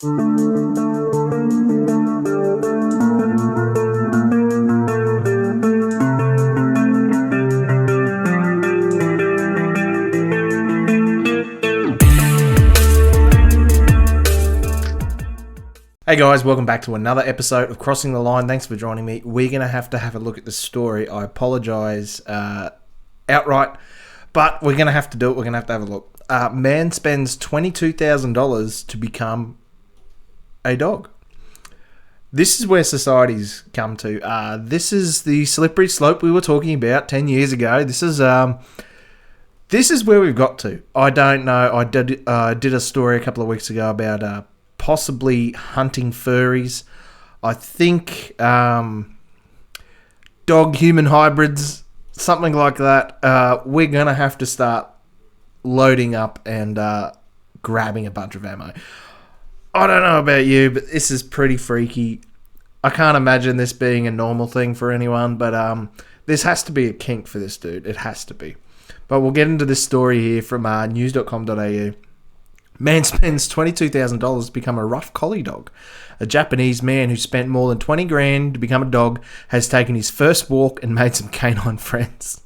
Hey guys, welcome back to another episode of Crossing the Line. Thanks for joining me. We're going to have a look at the story. I apologise outright, but we're going to have to do it. We're going to have a look. Man spends $22,000 to become a dog. This is where society's come to. This is the slippery slope we were talking about 10 years ago. This is where we've got to. I don't know. I did a story a couple of weeks ago about possibly hunting furries. I think dog-human hybrids, something like that. We're going to have to start loading up and grabbing a bunch of ammo. I don't know about you, but this is pretty freaky. I can't imagine this being a normal thing for anyone, but this has to be a kink for this dude. It has to be. But we'll get into this story here from news.com.au. Man spends $22,000 to become a rough collie dog. A Japanese man who spent more than $20,000 to become a dog has taken his first walk and made some canine friends.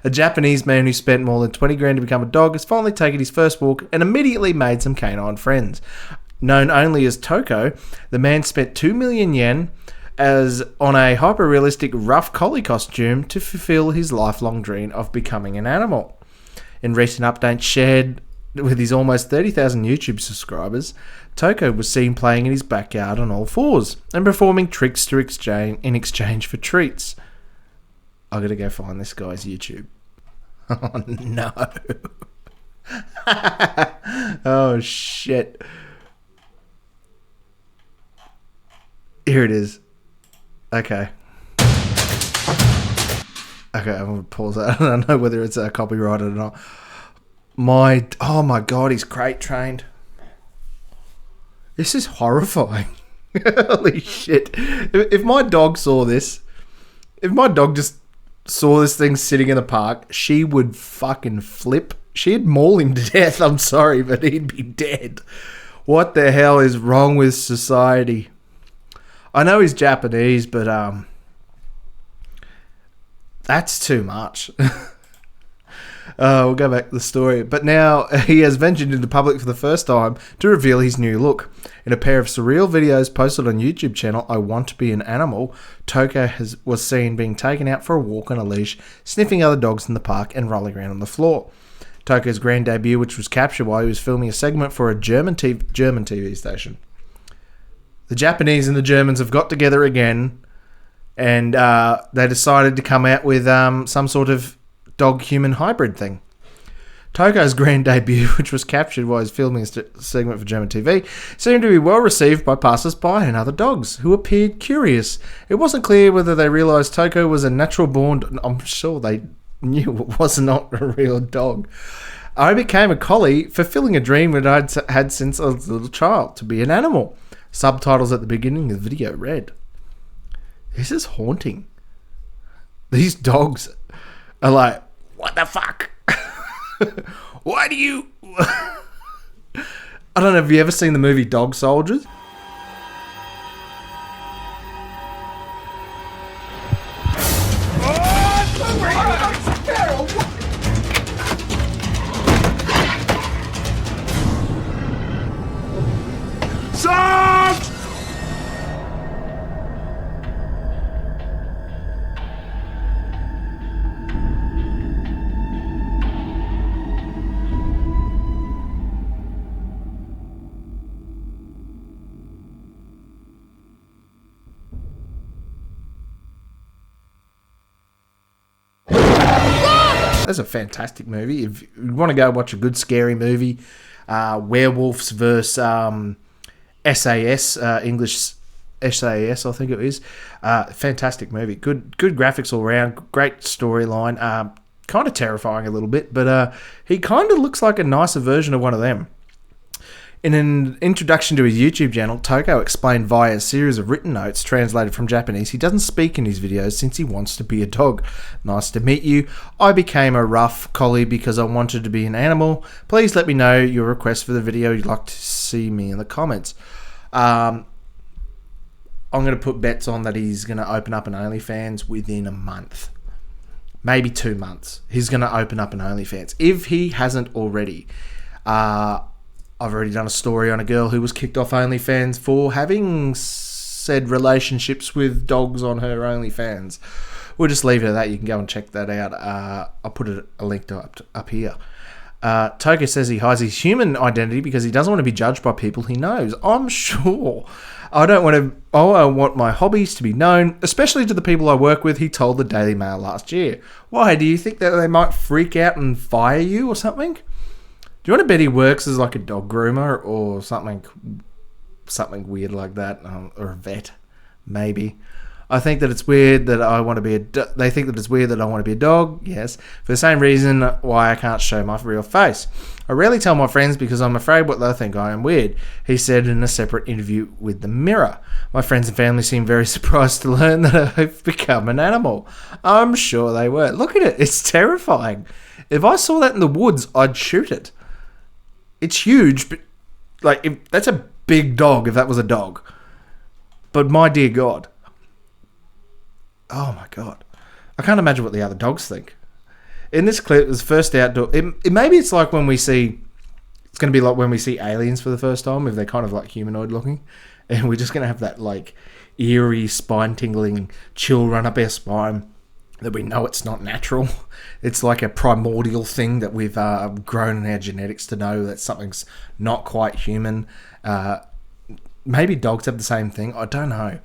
A Japanese man who spent more than $20,000 to become a dog has finally taken his first walk and immediately made some canine friends. Known only as Toko, the man spent 2 million yen on a hyper-realistic rough collie costume to fulfill his lifelong dream of becoming an animal. In recent updates shared with his almost 30,000 YouTube subscribers, Toko was seen playing in his backyard on all fours and performing tricks in exchange for treats. I gotta go find this guy's YouTube. Oh no. Oh shit. Here it is. Okay, I'm gonna pause that. I don't know whether it's copyrighted or not. Oh my god, he's crate trained. This is horrifying. Holy shit. If my dog saw this, if my dog just saw this thing sitting in the park, she would fucking flip. She'd maul him to death. I'm sorry, but he'd be dead. What the hell is wrong with society? I know he's Japanese, but that's too much. We'll go back to the story. But now he has ventured into public for the first time to reveal his new look. In a pair of surreal videos posted on YouTube channel, I Want to Be an Animal, Toko was seen being taken out for a walk on a leash, sniffing other dogs in the park and rolling around on the floor. Toko's grand debut, which was captured while he was filming a segment for a German TV station. The Japanese and the Germans have got together again, and they decided to come out with some sort of dog-human hybrid thing. Toko's grand debut, which was captured while he was filming a segment for German TV, seemed to be well received by passers-by and other dogs, who appeared curious. It wasn't clear whether they realised Toko was a natural-born... I'm sure they knew it was not a real dog. I became a collie, fulfilling a dream that I'd had since I was a little child, to be an animal. Subtitles at the beginning of the video read, "This is haunting. These dogs are like, what the fuck? Why do you..." I don't know, have you ever seen the movie Dog Soldiers? That's a fantastic movie. If you want to go watch a good scary movie, Werewolves versus SAS, English SAS, I think it is. Fantastic movie. Good graphics all around. Great storyline. Kind of terrifying a little bit, but he kind of looks like a nicer version of one of them. In an introduction to his YouTube channel, Toko explained via a series of written notes translated from Japanese he doesn't speak in his videos since he wants to be a dog. Nice to meet you. I became a rough collie because I wanted to be an animal. Please let me know your request for the video you'd like to see me in the comments. I'm going to put bets on that he's going to open up an OnlyFans within a month. Maybe 2 months. He's going to open up an OnlyFans. If he hasn't already. I've already done a story on a girl who was kicked off OnlyFans for having said relationships with dogs on her OnlyFans. We'll just leave it at that. You can go and check that out. I'll put a link to up here. Toka says he hides his human identity because he doesn't want to be judged by people he knows. I'm sure. I want my hobbies to be known, especially to the people I work with, he told the Daily Mail last year. Why? Do you think that they might freak out and fire you or something? Do you want to bet he works as like a dog groomer or something weird like that? Or a vet, maybe. I think that it's weird that I want to be they think that it's weird that I want to be a dog. Yes. For the same reason why I can't show my real face. I rarely tell my friends because I'm afraid what they'll think I am weird, he said in a separate interview with The Mirror. My friends and family seem very surprised to learn that I've become an animal. I'm sure they were. Look at it. It's terrifying. If I saw that in the woods, I'd shoot it. It's huge, but that's a big dog if that was a dog. But my dear God. Oh my God. I can't imagine what the other dogs think. In this clip, it was first outdoor. Maybe it's like when we see. It's going to be like when we see aliens for the first time, if they're kind of like humanoid looking. And we're just going to have that like eerie, spine tingling chill run up our spine that we know it's not natural. It's like a primordial thing that we've grown in our genetics to know that something's not quite human. Maybe dogs have the same thing. I don't know.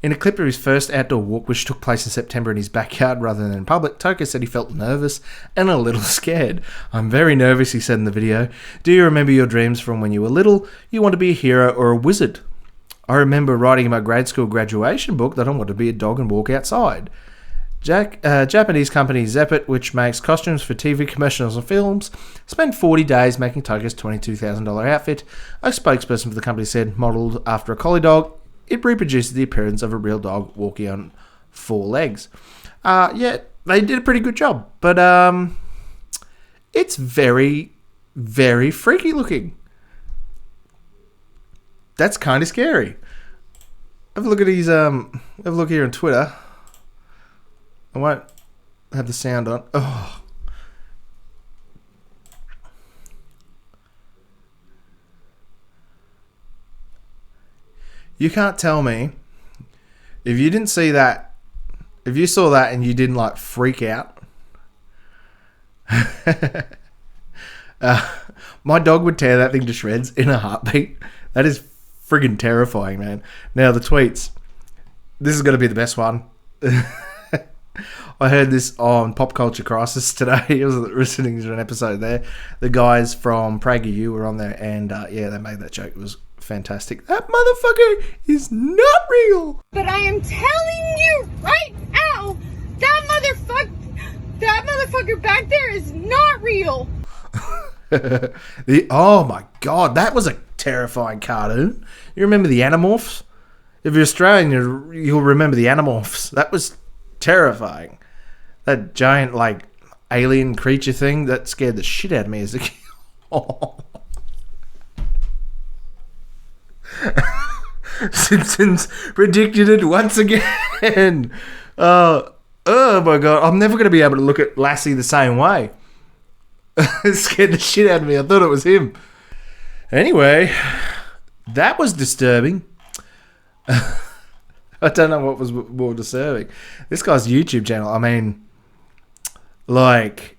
In a clip of his first outdoor walk, which took place in September in his backyard rather than in public, Toka said he felt nervous and a little scared. I'm very nervous, he said in the video. Do you remember your dreams from when you were little? You want to be a hero or a wizard? I remember writing in my grade school graduation book that I wanted to be a dog and walk outside. Japanese company Zeppet, which makes costumes for TV commercials and films, spent 40 days making Toka's $22,000 outfit. A spokesperson for the company said, modelled after a collie dog, it reproduces the appearance of a real dog walking on 4 legs. Yeah, they did a pretty good job, but it's very, very freaky looking. That's kind of scary. Have a look at his have a look here on Twitter. I won't have the sound on. Oh. You can't tell me if you didn't see that, if you saw that and you didn't like freak out. My dog would tear that thing to shreds in a heartbeat. That is friggin' terrifying, man. Now the tweets. This is going to be the best one. I heard this on Pop Culture Crisis today. I was listening to an episode there. The guys from PragerU were on there, and yeah, they made that joke. It was fantastic. That motherfucker is not real. But I am telling you right now, that motherfucker back there is not real. Oh my God, that was a terrifying cartoon. You remember the Animorphs? If you're Australian, you'll remember the Animorphs. That was terrifying. That giant, like, alien creature thing, that scared the shit out of me as a kid. Oh. Simpsons predicted it once again. Oh my God. I'm never going to be able to look at Lassie the same way. It scared the shit out of me. I thought it was him. Anyway, that was disturbing. I don't know what was more disturbing. This guy's YouTube channel, I mean, like,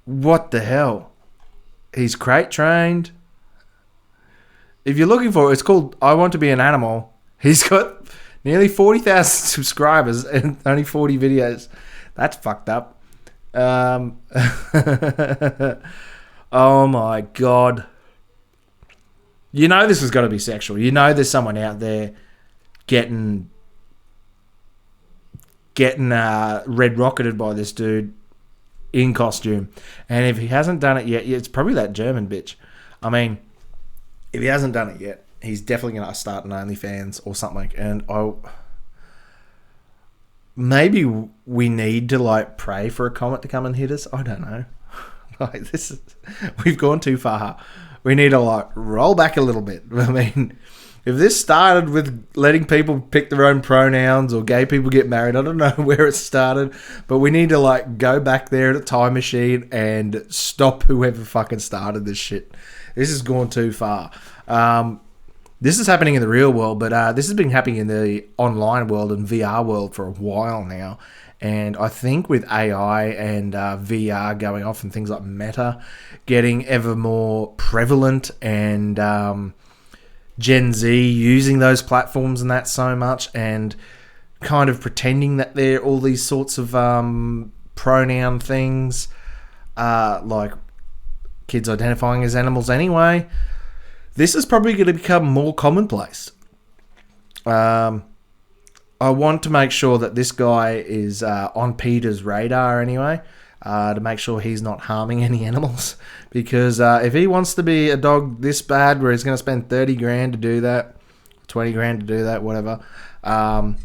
what the hell? He's crate trained. If you're looking for it, it's called I Want to Be an Animal. He's got nearly 40,000 subscribers and only 40 videos. That's fucked up. Oh my God. You know this has got to be sexual. You know there's someone out there getting red rocketed by this dude in costume. And if he hasn't done it yet, it's probably that German bitch. I mean, if he hasn't done it yet, he's definitely going to start an OnlyFans or something. And maybe we need to like pray for a comet to come and hit us. I don't know. Like we've gone too far. we need to like roll back a little bit. I mean, if this started with letting people pick their own pronouns or gay people get married, I don't know where it started, but we need to like go back there at a time machine and stop whoever fucking started this shit. This has gone too far. This is happening in the real world, but this has been happening in the online world and VR world for a while now. And I think with AI and VR going off and things like Meta getting ever more prevalent and Gen Z using those platforms and that so much and kind of pretending that they're all these sorts of pronoun things, like kids identifying as animals anyway, this is probably going to become more commonplace. I want to make sure that this guy is on Peter's radar anyway, to make sure he's not harming any animals. Because if he wants to be a dog this bad where he's going to spend 30 grand to do that, 20 grand to do that, whatever, I'm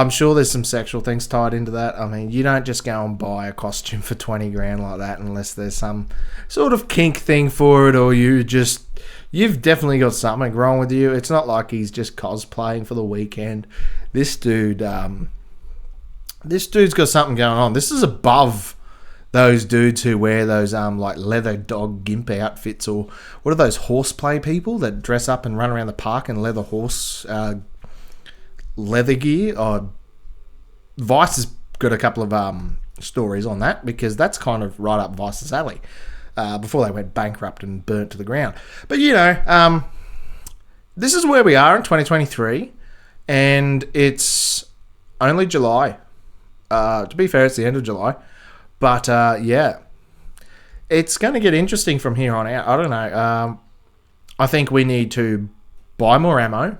sure there's some sexual things tied into that. I mean, you don't just go and buy a costume for 20 grand like that unless there's some sort of kink thing for it, or you've definitely got something wrong with you. It's not like he's just cosplaying for the weekend. This dude's got something going on. This is above those dudes who wear those like leather dog gimp outfits, or what are those horseplay people that dress up and run around the park in leather horse leather gear. Vice has got a couple of stories on that, because that's kind of right up Vice's alley, before they went bankrupt and burnt to the ground. But this is where we are in 2023, and it's only July. To be fair, it's the end of July. But, yeah, it's going to get interesting from here on out. I don't know. I think we need to buy more ammo.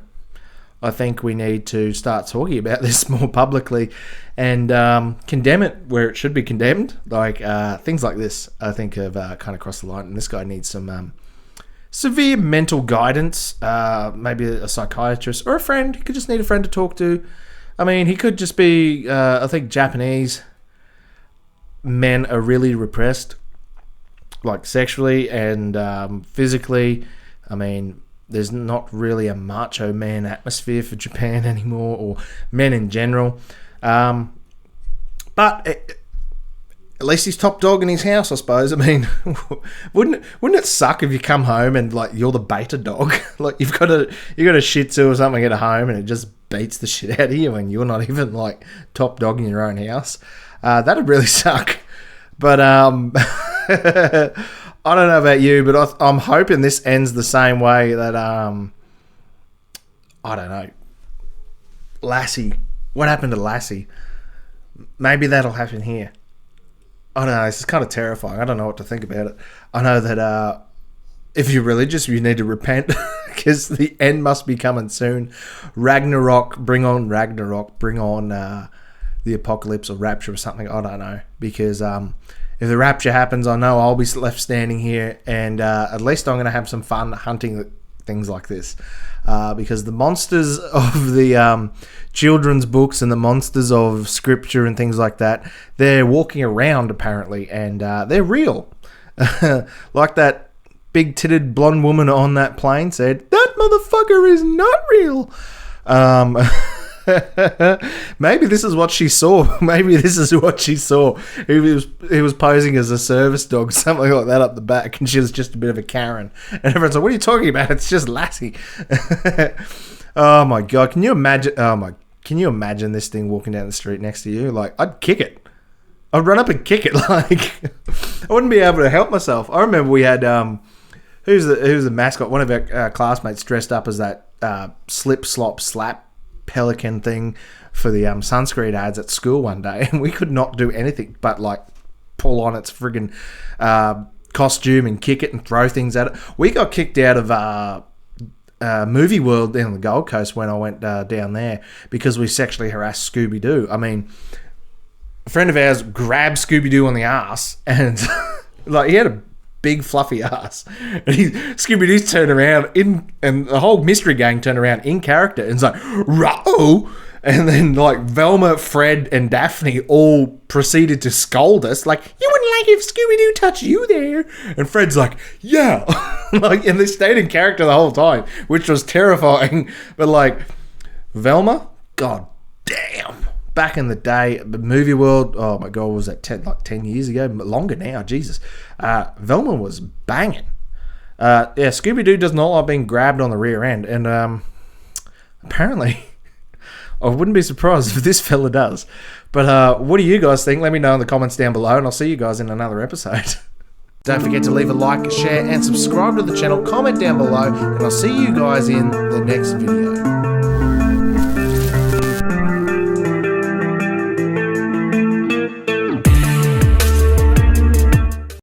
I think we need to start talking about this more publicly and condemn it where it should be condemned. Like things like this, I think, have kind of crossed the line. And this guy needs some severe mental guidance, maybe a psychiatrist or a friend. He could just need a friend to talk to. I mean, he could just be, I think Japanese men are really repressed, like sexually and physically. I mean, there's not really a macho man atmosphere for Japan anymore, or men in general. But at least he's top dog in his house, I suppose. I mean, wouldn't it suck if you come home and like you're the beta dog? Like you've got a Shih Tzu or something at home and it just beats the shit out of you and you're not even like top dog in your own house. That'd really suck. But I don't know about you, but I'm hoping this ends the same way that I don't know, Lassie. What happened to Lassie? Maybe that'll happen here. I don't know. This is kind of terrifying. I don't know what to think about it. I know that if you're religious, you need to repent because the end must be coming soon. Ragnarok, bring on Ragnarok, bring on the apocalypse or rapture or something. I don't know, because if the rapture happens, I know I'll be left standing here, and at least I'm going to have some fun hunting things like this, because the monsters of the children's books and the monsters of scripture and things like that, they're walking around apparently, and they're real. Like that big-titted blonde woman on that plane said, that motherfucker is not real. Maybe this is what she saw. Maybe this is what she saw. He was posing as a service dog, something like that up the back, and she was just a bit of a Karen. And everyone's like, "What are you talking about? It's just Lassie." Oh my god! Can you imagine? Can you imagine this thing walking down the street next to you? Like, I'd kick it. I'd run up and kick it. Like, I wouldn't be able to help myself. I remember we had who's the mascot? One of our classmates dressed up as that slip slop slap pelican thing for the sunscreen ads at school one day, and we could not do anything but like pull on its friggin' costume and kick it and throw things at it. We got kicked out of Movie World down on the Gold Coast when I went down there because we sexually harassed Scooby-Doo. I mean, a friend of ours grabbed Scooby-Doo on the ass, and like he had a big fluffy ass, and Scooby-Doo turned around and the whole mystery gang turned around in character and it's like, "Row!" And then like Velma, Fred and Daphne all proceeded to scold us like, "You wouldn't like if Scooby-Doo touched you there. And Fred's like, yeah. Like, and they stayed in character the whole time, which was terrifying. But like, Velma, god damn. Back in the day, the movie world, oh my god, was that 10 years ago? Longer now, Jesus. Velma was banging. Yeah, Scooby-Doo does not like being grabbed on the rear end. And apparently, I wouldn't be surprised if this fella does. But what do you guys think? Let me know in the comments down below, and I'll see you guys in another episode. Don't forget to leave a like, share, and subscribe to the channel. Comment down below, and I'll see you guys in the next video.